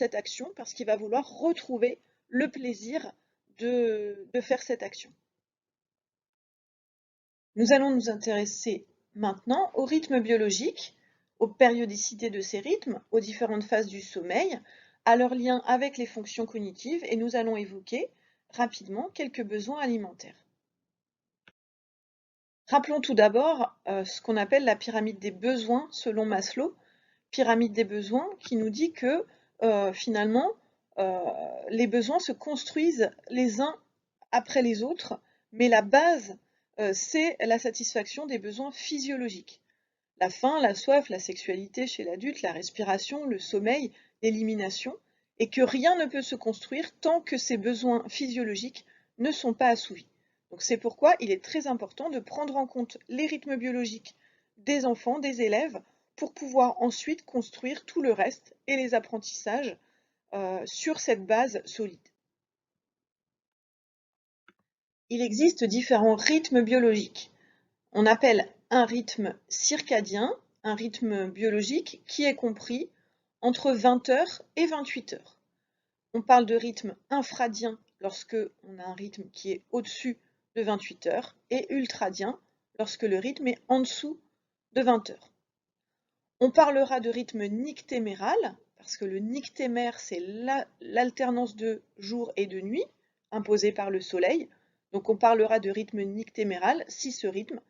cette action parce qu'il va vouloir retrouver le plaisir de faire cette action. Nous allons nous intéresser maintenant au rythme biologique, aux périodicités de ces rythmes, aux différentes phases du sommeil, à leur lien avec les fonctions cognitives et nous allons évoquer rapidement quelques besoins alimentaires. Rappelons tout d'abord ce qu'on appelle la pyramide des besoins selon Maslow, pyramide des besoins qui nous dit que finalement les besoins se construisent les uns après les autres, mais la base c'est la satisfaction des besoins physiologiques. La faim, la soif, la sexualité chez l'adulte, la respiration, le sommeil, l'élimination, et que rien ne peut se construire tant que ces besoins physiologiques ne sont pas assouvis. Donc c'est pourquoi il est très important de prendre en compte les rythmes biologiques des enfants, des élèves, pour pouvoir ensuite construire tout le reste et les apprentissages sur cette base solide. Il existe différents rythmes biologiques. On appelle un rythme circadien, un rythme biologique qui est compris entre 20 heures et 28 heures. On parle de rythme infradien lorsque on a un rythme qui est au-dessus de 28 heures et ultradien lorsque le rythme est en dessous de 20 heures. On parlera de rythme nictéméral parce que le nictémère, c'est l'alternance de jour et de nuit imposée par le soleil. Donc on parlera de rythme nictéméral si ce rythme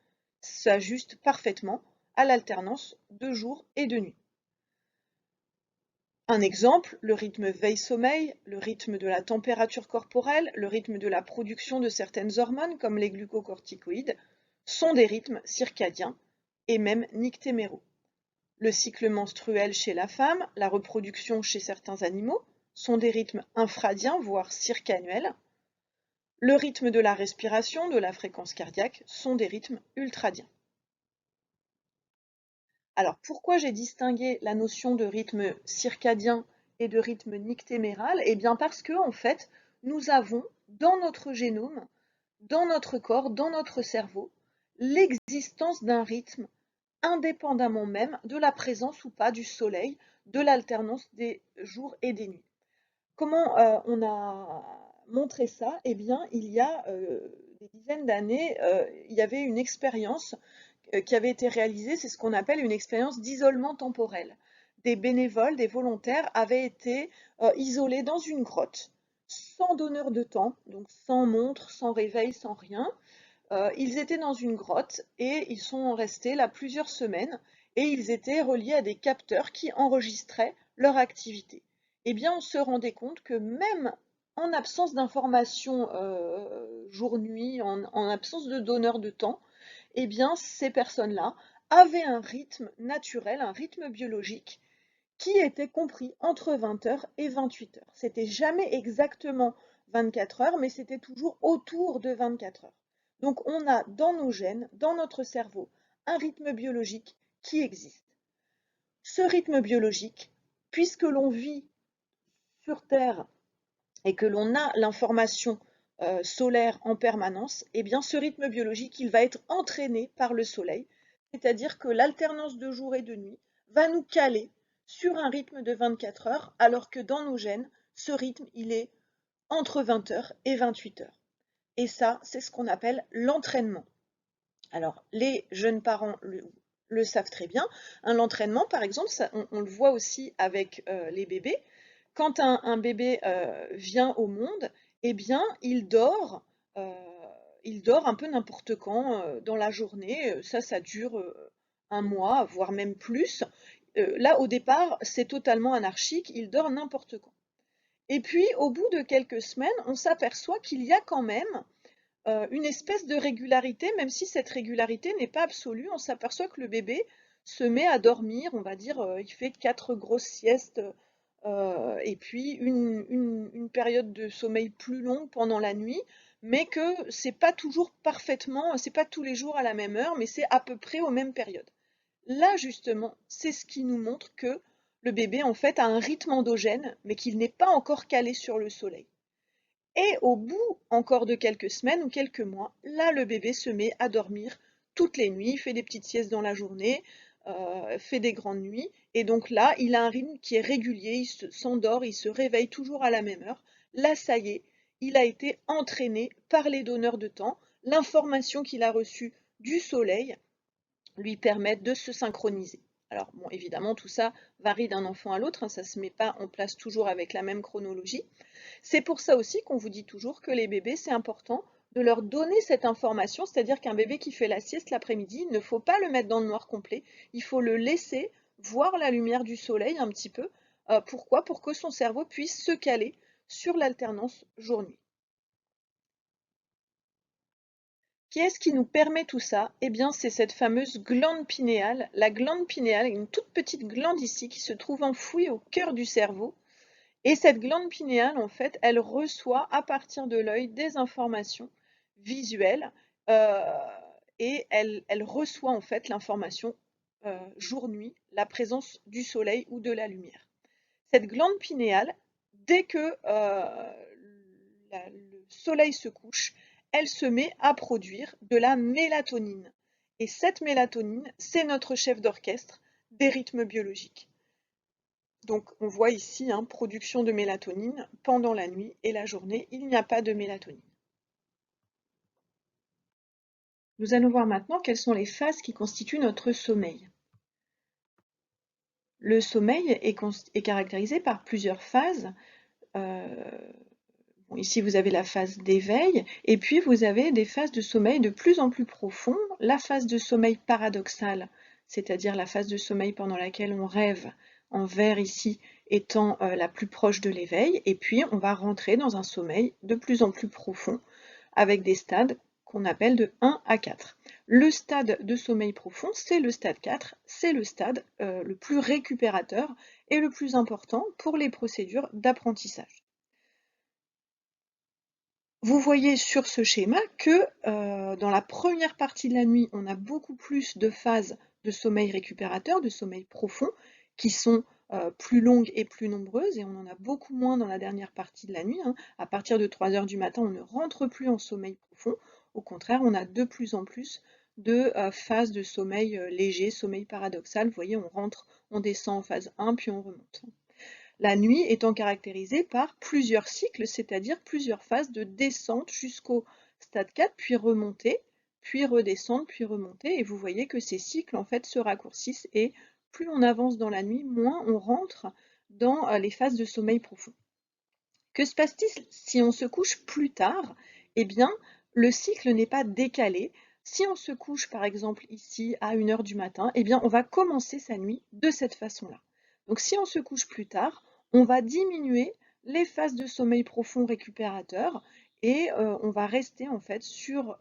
s'ajuste parfaitement à l'alternance de jour et de nuit. Un exemple, le rythme veille-sommeil, le rythme de la température corporelle, le rythme de la production de certaines hormones comme les glucocorticoïdes sont des rythmes circadiens et même nictéméraux. Le cycle menstruel chez la femme, la reproduction chez certains animaux sont des rythmes infradiens, voire circannuels. Le rythme de la respiration, de la fréquence cardiaque sont des rythmes ultradiens. Alors pourquoi j'ai distingué la notion de rythme circadien et de rythme nictéméral? Eh bien parce que en fait, nous avons dans notre génome, dans notre corps, dans notre cerveau, l'existence d'un rythme indépendamment même de la présence ou pas du soleil, de l'alternance des jours et des nuits. Comment on a montré ça? Eh bien, il y a des dizaines d'années, il y avait une expérience qui avait été réalisée, c'est ce qu'on appelle une expérience d'isolement temporel. Des bénévoles, des volontaires avaient été isolés dans une grotte, sans donneur de temps, donc sans montre, sans réveil, sans rien. Ils étaient dans une grotte et ils sont restés là plusieurs semaines et ils étaient reliés à des capteurs qui enregistraient leur activité. Eh bien, on se rendait compte que même en absence d'informations jour-nuit, en absence de donneur de temps, eh bien, ces personnes-là avaient un rythme naturel, un rythme biologique qui était compris entre 20 heures et 28 heures. C'était jamais exactement 24 heures, mais c'était toujours autour de 24 heures. Donc on a dans nos gènes, dans notre cerveau, un rythme biologique qui existe. Ce rythme biologique, puisque l'on vit sur Terre et que l'on a l'information solaire en permanence, eh bien ce rythme biologique, il va être entraîné par le soleil, c'est-à-dire que l'alternance de jour et de nuit va nous caler sur un rythme de 24 heures, alors que dans nos gènes, ce rythme, il est entre 20 heures et 28 heures. Et ça, c'est ce qu'on appelle l'entraînement. Alors, les jeunes parents le savent très bien. L'entraînement, par exemple, ça, on le voit aussi avec les bébés. Quand un bébé vient au monde, eh bien, euh, il dort un peu n'importe quand dans la journée. Ça dure un mois, voire même plus. Là, au départ, c'est totalement anarchique. Il dort n'importe quand. Et puis, au bout de quelques semaines, on s'aperçoit qu'il y a quand même une espèce de régularité, même si cette régularité n'est pas absolue. On s'aperçoit que le bébé se met à dormir, on va dire, il fait 4 grosses siestes et puis une période de sommeil plus longue pendant la nuit, mais que c'est pas toujours parfaitement, c'est pas tous les jours à la même heure, mais c'est à peu près aux mêmes périodes. Là, justement, c'est ce qui nous montre que le bébé, en fait, a un rythme endogène, mais qu'il n'est pas encore calé sur le soleil. Et au bout encore de quelques semaines ou quelques mois, là, le bébé se met à dormir toutes les nuits, fait des petites siestes dans la journée, fait des grandes nuits, et donc là, il a un rythme qui est régulier, il s'endort, il se réveille toujours à la même heure. Là, ça y est, il a été entraîné par les donneurs de temps. L'information qu'il a reçue du soleil lui permet de se synchroniser. Alors bon, évidemment, tout ça varie d'un enfant à l'autre, hein, ça ne se met pas en place toujours avec la même chronologie. C'est pour ça aussi qu'on vous dit toujours que les bébés, c'est important de leur donner cette information, c'est-à-dire qu'un bébé qui fait la sieste l'après-midi, il ne faut pas le mettre dans le noir complet, il faut le laisser voir la lumière du soleil un petit peu. Pourquoi? Pour que son cerveau puisse se caler sur l'alternance jour-nuit. Qu'est-ce qui nous permet tout ça? Eh bien, c'est cette fameuse glande pinéale. La glande pinéale est une toute petite glande ici qui se trouve enfouie au cœur du cerveau. Et cette glande pinéale, en fait, elle reçoit à partir de l'œil des informations visuelles euh, et elle reçoit en fait l'information jour-nuit, la présence du soleil ou de la lumière. Cette glande pinéale, dès que le soleil se couche, elle se met à produire de la mélatonine. Et cette mélatonine, c'est notre chef d'orchestre des rythmes biologiques. Donc on voit ici, hein, production de mélatonine pendant la nuit et la journée, il n'y a pas de mélatonine. Nous allons voir maintenant quelles sont les phases qui constituent notre sommeil. Le sommeil est caractérisé par plusieurs phases. Bon, ici, vous avez la phase d'éveil, et puis vous avez des phases de sommeil de plus en plus profonds. La phase de sommeil paradoxal, c'est-à-dire la phase de sommeil pendant laquelle on rêve, en vert ici, étant la plus proche de l'éveil, et puis on va rentrer dans un sommeil de plus en plus profond, avec des stades qu'on appelle de 1 à 4. Le stade de sommeil profond, c'est le stade 4, c'est le stade le plus récupérateur et le plus important pour les procédures d'apprentissage. Vous voyez sur ce schéma que dans la première partie de la nuit, on a beaucoup plus de phases de sommeil récupérateur, de sommeil profond, qui sont plus longues et plus nombreuses, et on en a beaucoup moins dans la dernière partie de la nuit, hein. À partir de 3 heures du matin, on ne rentre plus en sommeil profond. Au contraire, on a de plus en plus de phases de sommeil léger, sommeil paradoxal. Vous voyez, on descend en phase 1, puis on remonte. La nuit étant caractérisée par plusieurs cycles, c'est-à-dire plusieurs phases de descente jusqu'au stade 4, puis remonter, puis redescendre, puis remonter. Et vous voyez que ces cycles en fait se raccourcissent et plus on avance dans la nuit, moins on rentre dans les phases de sommeil profond. Que se passe-t-il si on se couche plus tard? Eh bien, le cycle n'est pas décalé. Si on se couche par exemple ici à 1 heure du matin, eh bien on va commencer sa nuit de cette façon-là. Donc si on se couche plus tard, on va diminuer les phases de sommeil profond récupérateur et on va rester en fait sur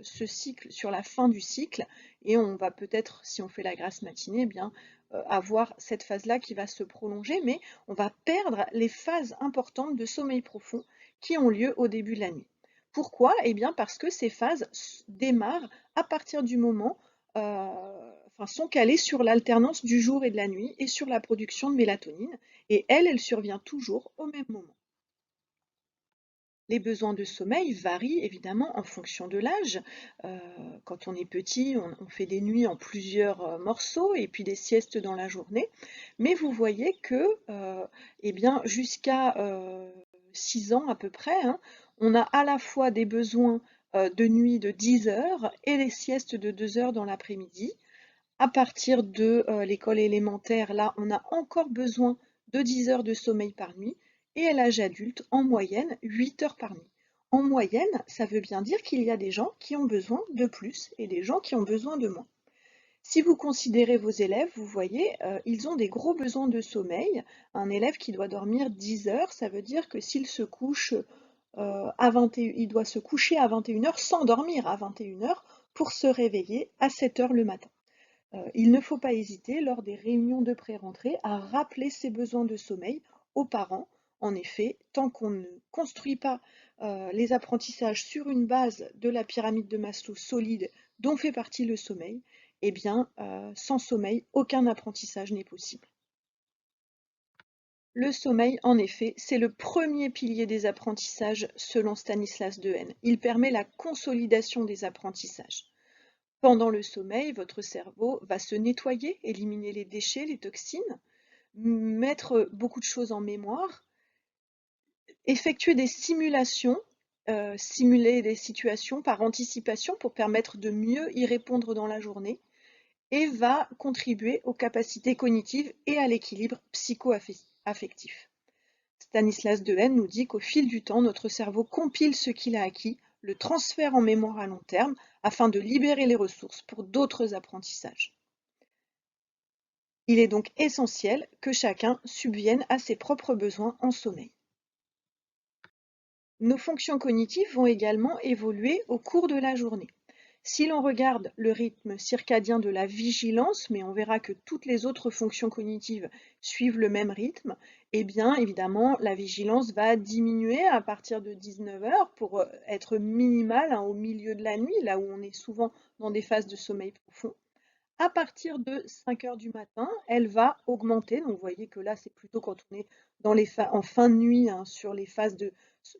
ce cycle, sur la fin du cycle, et on va peut-être, si on fait la grasse matinée, eh bien avoir cette phase-là qui va se prolonger, mais on va perdre les phases importantes de sommeil profond qui ont lieu au début de la nuit. Pourquoi? Eh bien parce que ces phases démarrent à partir du moment sont calées sur l'alternance du jour et de la nuit et sur la production de mélatonine, et elle survient toujours au même moment. Les besoins de sommeil varient évidemment en fonction de l'âge. Quand on est petit, on fait des nuits en plusieurs morceaux et puis des siestes dans la journée. Mais vous voyez que eh bien, jusqu'à 6 ans à peu près, hein, on a à la fois des besoins de nuit de 10 heures et des siestes de 2 heures dans l'après-midi. À partir de l'école élémentaire, là, on a encore besoin de 10 heures de sommeil par nuit, et à l'âge adulte, en moyenne, 8 heures par nuit. En moyenne, ça veut bien dire qu'il y a des gens qui ont besoin de plus et des gens qui ont besoin de moins. Si vous considérez vos élèves, vous voyez, ils ont des gros besoins de sommeil. Un élève qui doit dormir 10 heures, ça veut dire que s'il se couche il doit se coucher à 21 heures, s'endormir à 21 heures pour se réveiller à 7 heures le matin. Il ne faut pas hésiter, lors des réunions de pré-rentrée, à rappeler ces besoins de sommeil aux parents. En effet, tant qu'on ne construit pas les apprentissages sur une base de la pyramide de Maslow solide dont fait partie le sommeil, eh bien, sans sommeil, aucun apprentissage n'est possible. Le sommeil, en effet, c'est le premier pilier des apprentissages selon Stanislas Dehaene. Il permet la consolidation des apprentissages. Pendant le sommeil, votre cerveau va se nettoyer, éliminer les déchets, les toxines, mettre beaucoup de choses en mémoire, effectuer des simulations, simuler des situations par anticipation pour permettre de mieux y répondre dans la journée, et va contribuer aux capacités cognitives et à l'équilibre psycho-affectif. Stanislas Dehaene nous dit qu'au fil du temps, notre cerveau compile ce qu'il a acquis, le transfère en mémoire à long terme afin de libérer les ressources pour d'autres apprentissages. Il est donc essentiel que chacun subvienne à ses propres besoins en sommeil. Nos fonctions cognitives vont également évoluer au cours de la journée. Si l'on regarde le rythme circadien de la vigilance, mais on verra que toutes les autres fonctions cognitives suivent le même rythme, eh bien évidemment la vigilance va diminuer à partir de 19 h pour être minimale au milieu de la nuit, là où on est souvent dans des phases de sommeil profond. À partir de 5 h du matin, elle va augmenter. Donc vous voyez que là, c'est plutôt quand on est en fin de nuit, sur les phases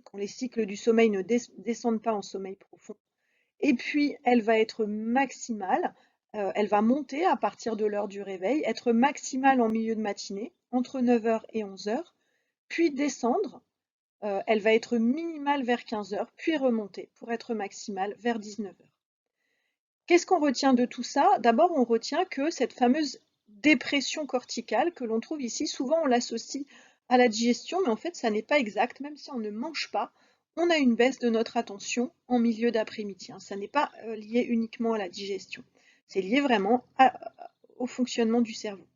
quand les cycles du sommeil ne descendent pas en sommeil profond. Et puis, elle va être maximale, elle va monter à partir de l'heure du réveil, être maximale en milieu de matinée, entre 9 h et 11 h, puis descendre. Elle va être minimale vers 15 h, puis remonter pour être maximale vers 19 h. Qu'est-ce qu'on retient de tout ça? D'abord, on retient que cette fameuse dépression corticale que l'on trouve ici, souvent on l'associe à la digestion, mais en fait ça n'est pas exact. Même si on ne mange pas, on a une baisse de notre attention en milieu d'après-midi. Ça n'est pas lié uniquement à la digestion. C'est lié vraiment au fonctionnement du cerveau.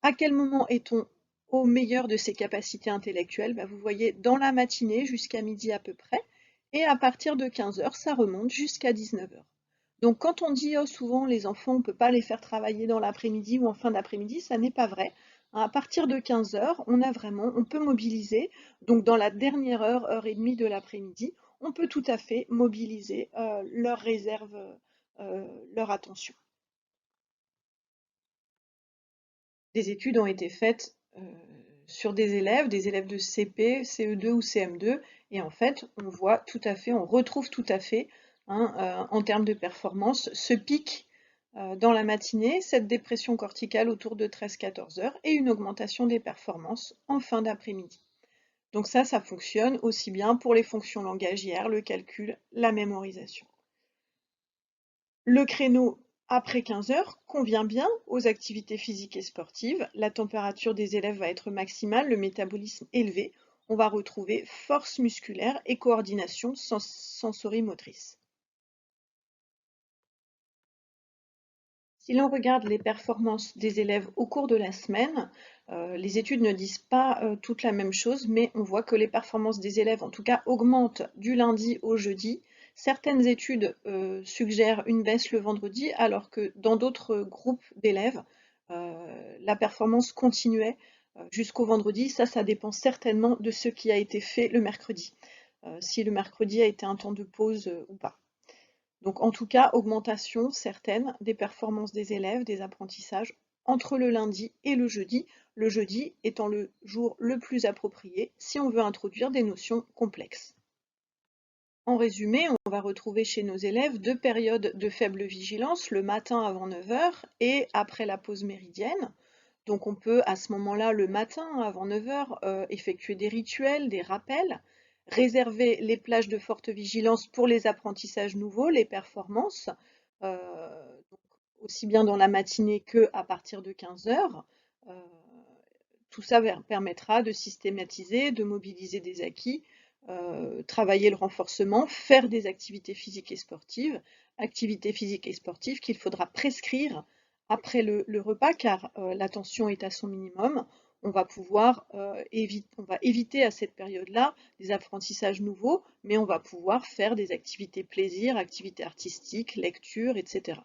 À quel moment est-on au meilleur de ses capacités intellectuelles? Vous voyez, dans la matinée jusqu'à midi à peu près, et à partir de 15 h, ça remonte jusqu'à 19 h. Donc quand on dit souvent les enfants, on ne peut pas les faire travailler dans l'après-midi ou en fin d'après-midi, ça n'est pas vrai. À partir de 15 h, on peut mobiliser, donc dans la dernière heure et demie de l'après-midi, on peut tout à fait mobiliser leur réserve, leur attention. Des études ont été faites sur des élèves de CP, CE2 ou CM2, et en fait, on retrouve tout à fait, en termes de performance, ce pic dans la matinée, cette dépression corticale autour de 13-14 h, et une augmentation des performances en fin d'après-midi. Donc ça fonctionne aussi bien pour les fonctions langagières, le calcul, la mémorisation. Le créneau après 15 h convient bien aux activités physiques et sportives. La température des élèves va être maximale, le métabolisme élevé. On va retrouver force musculaire et coordination sensorimotrice. Si l'on regarde les performances des élèves au cours de la semaine, les études ne disent pas toutes la même chose, mais on voit que les performances des élèves, en tout cas, augmentent du lundi au jeudi. Certaines études suggèrent une baisse le vendredi, alors que dans d'autres groupes d'élèves, la performance continuait jusqu'au vendredi. Ça dépend certainement de ce qui a été fait le mercredi, si le mercredi a été un temps de pause ou pas. Donc en tout cas, augmentation certaine des performances des élèves, des apprentissages entre le lundi et le jeudi étant le jour le plus approprié si on veut introduire des notions complexes. En résumé, on va retrouver chez nos élèves 2 périodes de faible vigilance, le matin avant 9 h et après la pause méridienne. Donc on peut à ce moment-là, le matin avant 9 h, effectuer des rituels, des rappels, réserver les plages de forte vigilance pour les apprentissages nouveaux, les performances, donc aussi bien dans la matinée qu'à partir de 15 h. Tout ça permettra de systématiser, de mobiliser des acquis, travailler le renforcement, faire des activités physiques et sportives qu'il faudra prescrire après le repas car la tension est à son minimum. On va éviter à cette période-là des apprentissages nouveaux, mais on va pouvoir faire des activités plaisir, activités artistiques, lecture, etc.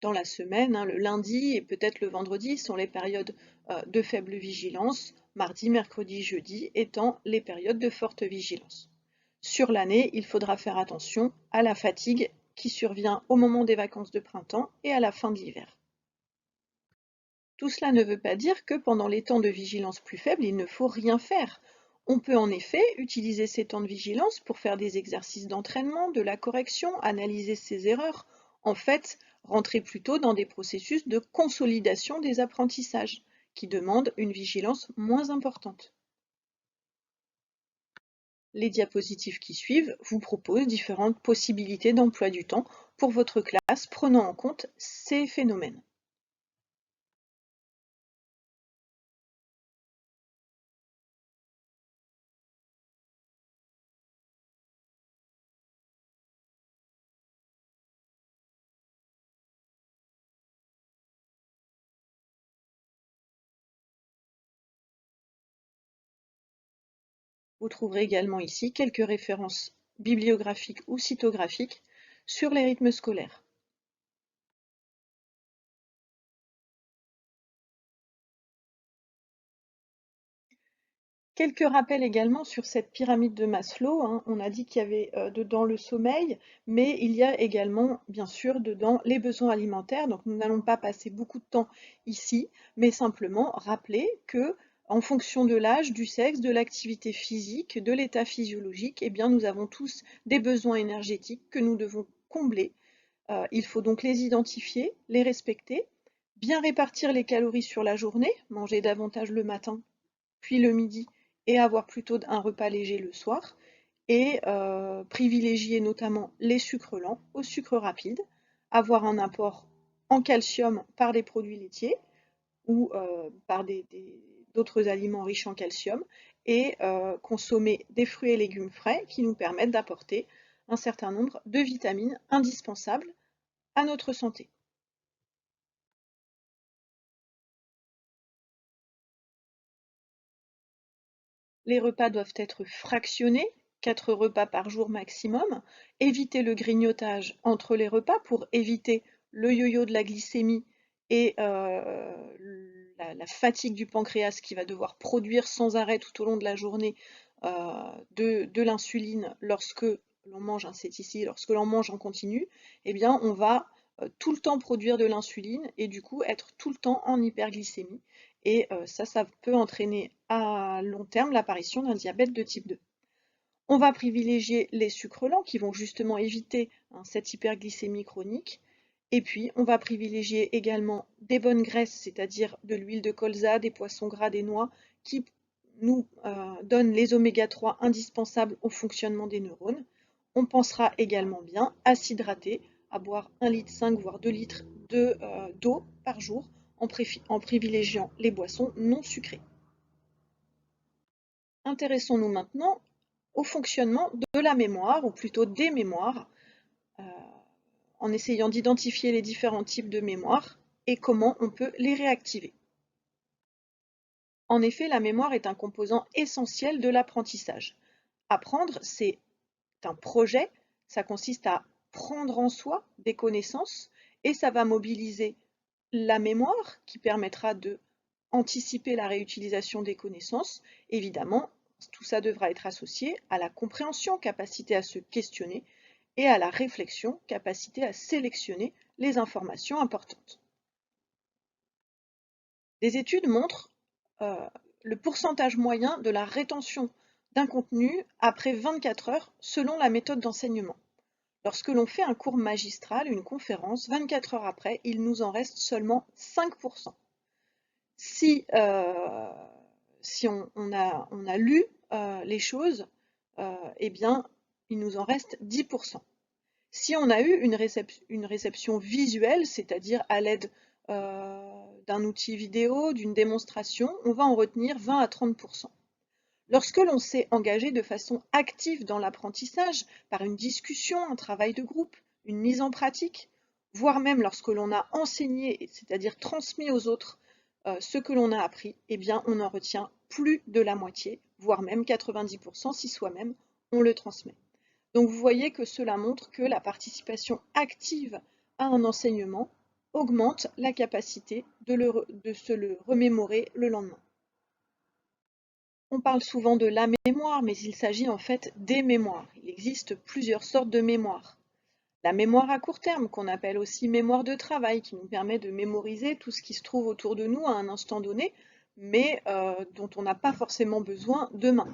Dans la semaine, le lundi et peut-être le vendredi sont les périodes de faible vigilance, mardi, mercredi, jeudi étant les périodes de forte vigilance. Sur l'année, il faudra faire attention à la fatigue qui survient au moment des vacances de printemps et à la fin de l'hiver. Tout cela ne veut pas dire que pendant les temps de vigilance plus faibles, il ne faut rien faire. On peut en effet utiliser ces temps de vigilance pour faire des exercices d'entraînement, de la correction, analyser ses erreurs, en fait, rentrer plutôt dans des processus de consolidation des apprentissages, qui demandent une vigilance moins importante. Les diapositives qui suivent vous proposent différentes possibilités d'emploi du temps pour votre classe, prenant en compte ces phénomènes. Vous trouverez également ici quelques références bibliographiques ou cytographiques sur les rythmes scolaires. Quelques rappels également sur cette pyramide de Maslow, hein. On a dit qu'il y avait dedans le sommeil, mais il y a également bien sûr dedans les besoins alimentaires. Donc nous n'allons pas passer beaucoup de temps ici, mais simplement rappeler que en fonction de l'âge, du sexe, de l'activité physique, de l'état physiologique, eh bien nous avons tous des besoins énergétiques que nous devons combler. Il faut donc les identifier, les respecter, bien répartir les calories sur la journée, manger davantage le matin, puis le midi, et avoir plutôt un repas léger le soir, et privilégier notamment les sucres lents aux sucres rapides, avoir un apport en calcium par des produits laitiers ou par d'autres aliments riches en calcium, et consommer des fruits et légumes frais qui nous permettent d'apporter un certain nombre de vitamines indispensables à notre santé. Les repas doivent être fractionnés, 4 repas par jour maximum. Éviter le grignotage entre les repas pour éviter le yo-yo de la glycémie et la fatigue du pancréas qui va devoir produire sans arrêt tout au long de la journée de l'insuline lorsque l'on mange, hein, c'est ici, lorsque l'on mange en continu, eh bien on va tout le temps produire de l'insuline et du coup être tout le temps en hyperglycémie. Et ça peut entraîner à long terme l'apparition d'un diabète de type 2. On va privilégier les sucres lents qui vont justement éviter, hein, cette hyperglycémie chronique. Et puis, on va privilégier également des bonnes graisses, c'est-à-dire de l'huile de colza, des poissons gras, des noix, qui nous donnent les oméga 3 indispensables au fonctionnement des neurones. On pensera également bien à s'hydrater, à boire 1,5 litre voire 2 litres d'eau par jour en privilégiant les boissons non sucrées. Intéressons-nous maintenant au fonctionnement de la mémoire, ou plutôt des mémoires, euh, en essayant d'identifier les différents types de mémoire et comment on peut les réactiver. En effet, la mémoire est un composant essentiel de l'apprentissage. Apprendre, c'est un projet, ça consiste à prendre en soi des connaissances et ça va mobiliser la mémoire qui permettra de anticiper la réutilisation des connaissances. Évidemment, tout ça devra être associé à la compréhension, capacité à se questionner, et à la réflexion, capacité à sélectionner les informations importantes. Des études montrent le pourcentage moyen de la rétention d'un contenu après 24 heures selon la méthode d'enseignement. Lorsque l'on fait un cours magistral, une conférence, 24 heures après, il nous en reste seulement 5%. Si on a lu les choses, eh bien, il nous en reste 10%. Si on a eu une réception visuelle, c'est-à-dire à l'aide d'un outil vidéo, d'une démonstration, on va en retenir 20 à 30%. Lorsque l'on s'est engagé de façon active dans l'apprentissage, par une discussion, un travail de groupe, une mise en pratique, voire même lorsque l'on a enseigné, c'est-à-dire transmis aux autres ce que l'on a appris, eh bien on en retient plus de la moitié, voire même 90% si soi-même on le transmet. Donc vous voyez que cela montre que la participation active à un enseignement augmente la capacité de se le remémorer le lendemain. On parle souvent de la mémoire, mais il s'agit en fait des mémoires. Il existe plusieurs sortes de mémoire. La mémoire à court terme, qu'on appelle aussi mémoire de travail, qui nous permet de mémoriser tout ce qui se trouve autour de nous à un instant donné, mais dont on n'a pas forcément besoin demain.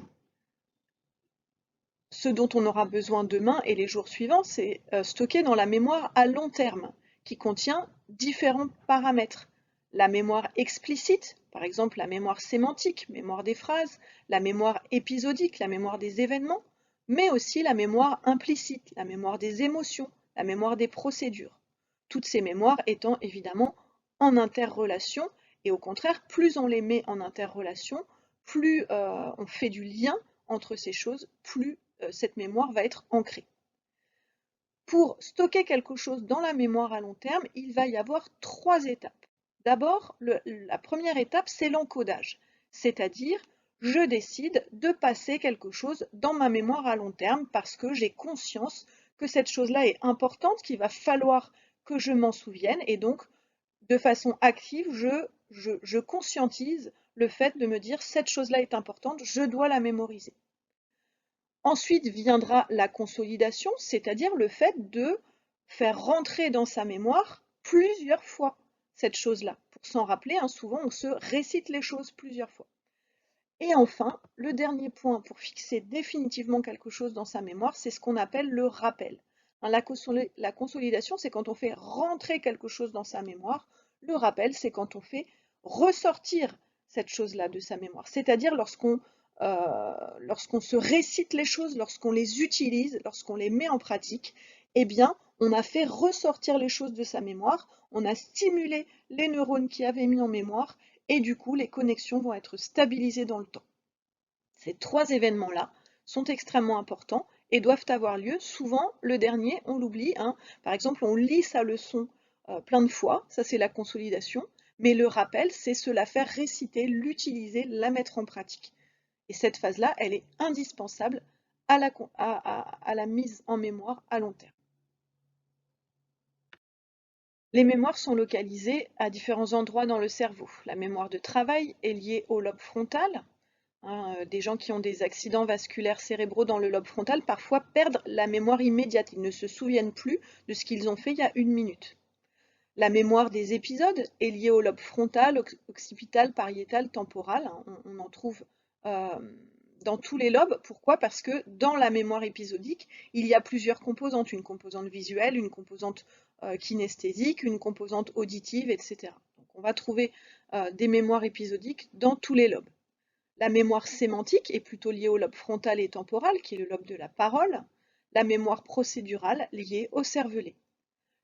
Ce dont on aura besoin demain et les jours suivants, c'est stocké dans la mémoire à long terme, qui contient différents paramètres. La mémoire explicite, par exemple la mémoire sémantique, mémoire des phrases, la mémoire épisodique, la mémoire des événements, mais aussi la mémoire implicite, la mémoire des émotions, la mémoire des procédures. Toutes ces mémoires étant évidemment en interrelation, et au contraire, plus on les met en interrelation, plus on fait du lien entre ces choses, plus cette mémoire va être ancrée. Pour stocker quelque chose dans la mémoire à long terme, il va y avoir 3 étapes. D'abord, la première étape, c'est l'encodage, c'est-à-dire je décide de passer quelque chose dans ma mémoire à long terme parce que j'ai conscience que cette chose-là est importante, qu'il va falloir que je m'en souvienne, et donc de façon active, je conscientise le fait de me dire cette chose-là est importante, je dois la mémoriser. Ensuite viendra la consolidation, c'est-à-dire le fait de faire rentrer dans sa mémoire plusieurs fois cette chose-là. Pour s'en rappeler, souvent on se récite les choses plusieurs fois. Et enfin, le dernier point pour fixer définitivement quelque chose dans sa mémoire, c'est ce qu'on appelle le rappel. La consolidation, c'est quand on fait rentrer quelque chose dans sa mémoire. Le rappel, c'est quand on fait ressortir cette chose-là de sa mémoire. C'est-à-dire lorsqu'on se récite les choses, lorsqu'on les utilise, lorsqu'on les met en pratique, eh bien, on a fait ressortir les choses de sa mémoire, on a stimulé les neurones qui avaient mis en mémoire, et du coup, les connexions vont être stabilisées dans le temps. Ces 3 événements-là sont extrêmement importants et doivent avoir lieu. Souvent, le dernier, on l'oublie. Par exemple, on lit sa leçon plein de fois, ça c'est la consolidation, mais le rappel, c'est se la faire réciter, l'utiliser, la mettre en pratique. Et cette phase-là, elle est indispensable à la mise en mémoire à long terme. Les mémoires sont localisées à différents endroits dans le cerveau. La mémoire de travail est liée au lobe frontal. Des gens qui ont des accidents vasculaires cérébraux dans le lobe frontal parfois perdent la mémoire immédiate. Ils ne se souviennent plus de ce qu'ils ont fait il y a 1 minute. La mémoire des épisodes est liée au lobe frontal, occipital, pariétal, temporal. On en trouve dans tous les lobes. Pourquoi? Parce que dans la mémoire épisodique, il y a plusieurs composantes. Une composante visuelle, une composante kinesthésique, une composante auditive, etc. Donc on va trouver des mémoires épisodiques dans tous les lobes. La mémoire sémantique est plutôt liée au lobe frontal et temporal, qui est le lobe de la parole. La mémoire procédurale liée au cervelet.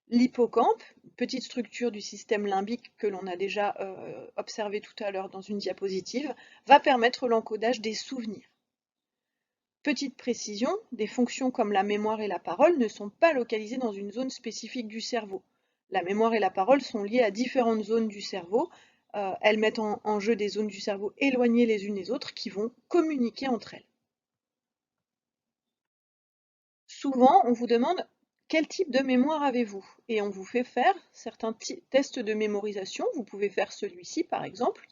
L'hippocampe, petite structure du système limbique que l'on a déjà observé tout à l'heure dans une diapositive, va permettre l'encodage des souvenirs. Petite précision, des fonctions comme la mémoire et la parole ne sont pas localisées dans une zone spécifique du cerveau. La mémoire et la parole sont liées à différentes zones du cerveau. Elles mettent en jeu des zones du cerveau éloignées les unes des autres qui vont communiquer entre elles. Souvent, on vous demande quel type de mémoire avez-vous? Et on vous fait faire certains tests de mémorisation. Vous pouvez faire celui-ci par exemple.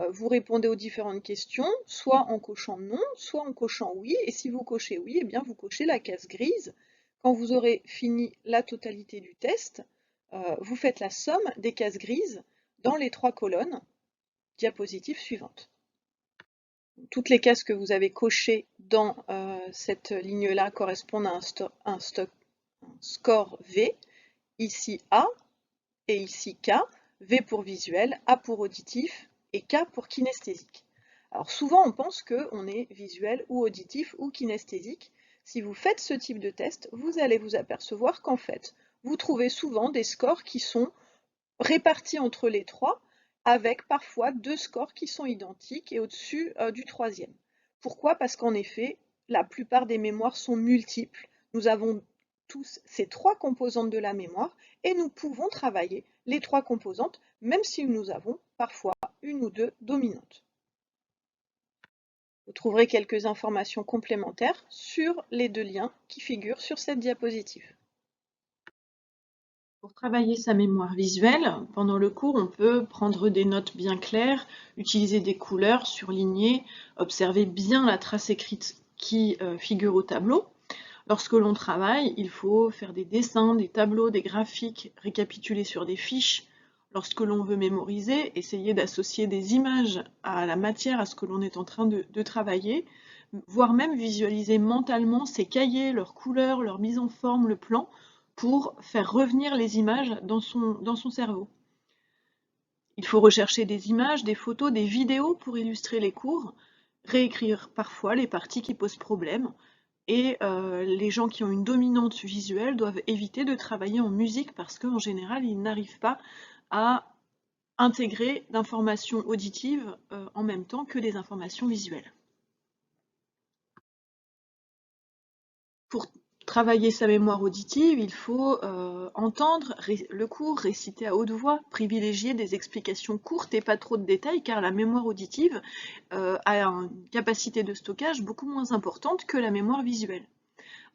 Vous répondez aux différentes questions, soit en cochant non, soit en cochant oui. Et si vous cochez oui, eh bien vous cochez la case grise. Quand vous aurez fini la totalité du test, vous faites la somme des cases grises dans les 3 colonnes. Diapositive suivante. Toutes les cases que vous avez cochées dans cette ligne-là correspondent à un score V, ici A et ici K, V pour visuel, A pour auditif et K pour kinesthésique. Alors souvent on pense qu'on est visuel ou auditif ou kinesthésique. Si vous faites ce type de test, vous allez vous apercevoir qu'en fait, vous trouvez souvent des scores qui sont répartis entre les 3, avec parfois 2 scores qui sont identiques et au-dessus du 3e. Pourquoi? Parce qu'en effet, la plupart des mémoires sont multiples. Nous avons tous ces 3 composantes de la mémoire et nous pouvons travailler les 3 composantes, même si nous avons parfois 1 ou 2 dominantes. Vous trouverez quelques informations complémentaires sur les 2 liens qui figurent sur cette diapositive. Pour travailler sa mémoire visuelle, pendant le cours, on peut prendre des notes bien claires, utiliser des couleurs, surligner, observer bien la trace écrite qui figure au tableau. Lorsque l'on travaille, il faut faire des dessins, des tableaux, des graphiques, récapituler sur des fiches, Lorsque l'on veut mémoriser, essayer d'associer des images à la matière, à ce que l'on est en train de travailler, voire même visualiser mentalement ces cahiers, leurs couleurs, leur mise en forme, le plan, pour faire revenir les images dans son cerveau. Il faut rechercher des images, des photos, des vidéos pour illustrer les cours, réécrire parfois les parties qui posent problème, et les gens qui ont une dominante visuelle doivent éviter de travailler en musique parce qu'en général, ils n'arrivent pas à intégrer d'informations auditives en même temps que des informations visuelles. Pour travailler sa mémoire auditive, il faut entendre le cours, réciter à haute voix, privilégier des explications courtes et pas trop de détails, car la mémoire auditive a une capacité de stockage beaucoup moins importante que la mémoire visuelle.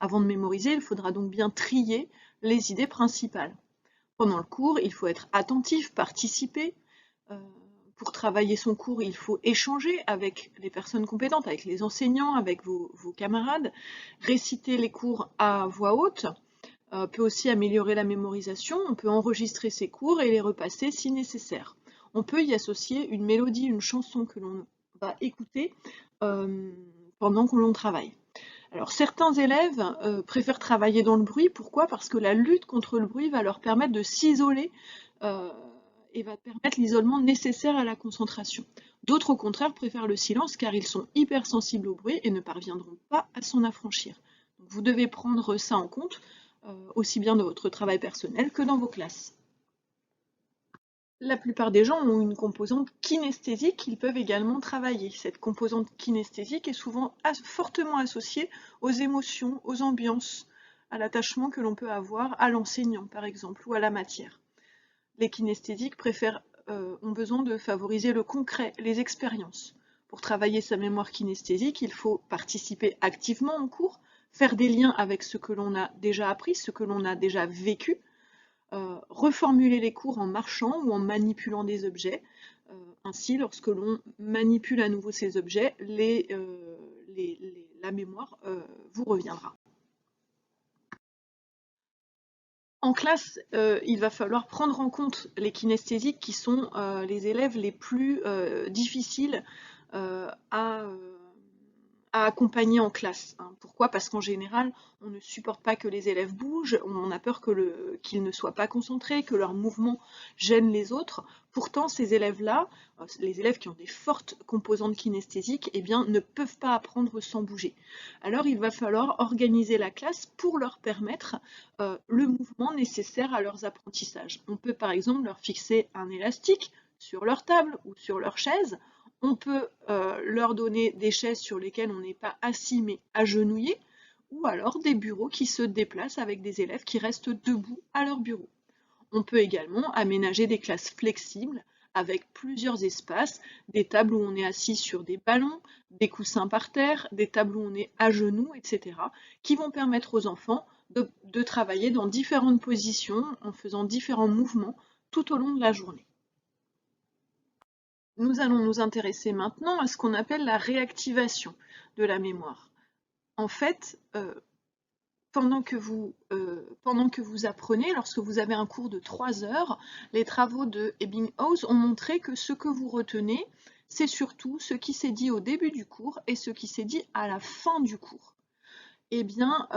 Avant de mémoriser, il faudra donc bien trier les idées principales. Pendant le cours, il faut être attentif, participer. Pour travailler son cours, il faut échanger avec les personnes compétentes, avec les enseignants, avec vos camarades. Réciter les cours à voix haute peut aussi améliorer la mémorisation. On peut enregistrer ses cours et les repasser si nécessaire. On peut y associer une mélodie, une chanson que l'on va écouter pendant que l'on travaille. Alors certains élèves préfèrent travailler dans le bruit. Pourquoi? Parce que la lutte contre le bruit va leur permettre de s'isoler et va permettre l'isolement nécessaire à la concentration. D'autres, au contraire, préfèrent le silence car ils sont hypersensibles au bruit et ne parviendront pas à s'en affranchir. Donc, vous devez prendre ça en compte, aussi bien dans votre travail personnel que dans vos classes. La plupart des gens ont une composante kinesthésique qu'ils peuvent également travailler. Cette composante kinesthésique est souvent fortement associée aux émotions, aux ambiances, à l'attachement que l'on peut avoir à l'enseignant, par exemple, ou à la matière. Les kinesthésiques ont besoin de favoriser le concret, les expériences. Pour travailler sa mémoire kinesthésique, il faut participer activement au cours, faire des liens avec ce que l'on a déjà appris, ce que l'on a déjà vécu, reformuler les cours en marchant ou en manipulant des objets. Ainsi, lorsque l'on manipule à nouveau ces objets, la mémoire vous reviendra. En classe, il va falloir prendre en compte les kinesthésiques qui sont les élèves les plus difficiles à accompagner en classe. Pourquoi? Parce qu'en général, on ne supporte pas que les élèves bougent, on a peur qu'ils ne soient pas concentrés, que leurs mouvements gênent les autres. Pourtant, ces élèves-là, les élèves qui ont des fortes composantes kinesthésiques, eh bien, ne peuvent pas apprendre sans bouger. Alors, il va falloir organiser la classe pour leur permettre le mouvement nécessaire à leurs apprentissages. On peut par exemple leur fixer un élastique sur leur table ou sur leur chaise. On peut leur donner des chaises sur lesquelles on n'est pas assis mais agenouillé, ou alors des bureaux qui se déplacent avec des élèves qui restent debout à leur bureau. On peut également aménager des classes flexibles avec plusieurs espaces, des tables où on est assis sur des ballons, des coussins par terre, des tables où on est à genoux, etc., qui vont permettre aux enfants de travailler dans différentes positions en faisant différents mouvements tout au long de la journée. Nous allons nous intéresser maintenant à ce qu'on appelle la réactivation de la mémoire. En fait, pendant que vous apprenez, lorsque vous avez un cours de 3 heures, les travaux de Ebbinghaus ont montré que ce que vous retenez, c'est surtout ce qui s'est dit au début du cours et ce qui s'est dit à la fin du cours. Eh bien,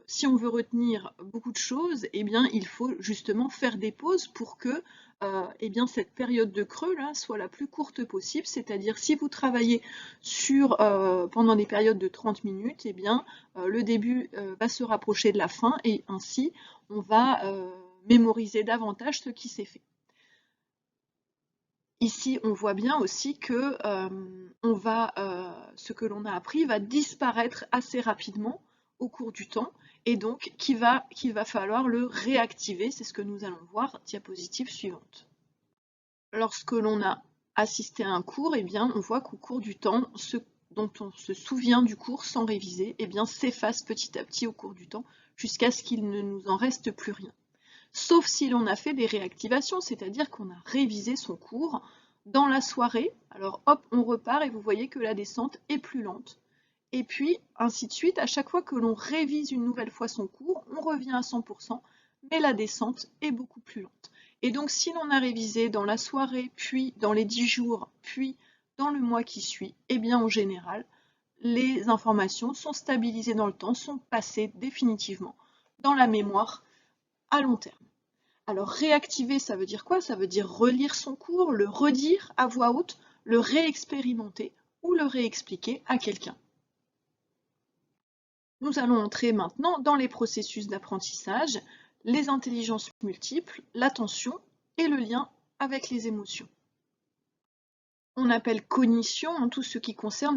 si on veut retenir beaucoup de choses, eh bien, il faut justement faire des pauses pour que eh bien, cette période de creux là soit la plus courte possible. C'est-à-dire, si vous travaillez pendant des périodes de 30 minutes, eh bien, le début va se rapprocher de la fin et ainsi, on va mémoriser davantage ce qui s'est fait. Ici, on voit bien aussi que ce que l'on a appris va disparaître assez rapidement au cours du temps et donc qu'il va falloir le réactiver. C'est ce que nous allons voir, diapositive suivante. Lorsque l'on a assisté à un cours, eh bien, on voit qu'au cours du temps, ce dont on se souvient du cours sans réviser, eh bien, s'efface petit à petit au cours du temps jusqu'à ce qu'il ne nous en reste plus rien. Sauf si l'on a fait des réactivations, c'est-à-dire qu'on a révisé son cours dans la soirée. Alors hop, on repart et vous voyez que la descente est plus lente. Et puis, ainsi de suite, à chaque fois que l'on révise une nouvelle fois son cours, on revient à 100%, mais la descente est beaucoup plus lente. Et donc si l'on a révisé dans la soirée, puis dans les 10 jours, puis dans le mois qui suit, eh bien en général, les informations sont stabilisées dans le temps, sont passées définitivement dans la mémoire à long terme. Alors réactiver, ça veut dire quoi? Ça veut dire relire son cours, le redire à voix haute, le réexpérimenter ou le réexpliquer à quelqu'un. Nous allons entrer maintenant dans les processus d'apprentissage, les intelligences multiples, l'attention et le lien avec les émotions. On appelle cognition tout ce qui concerne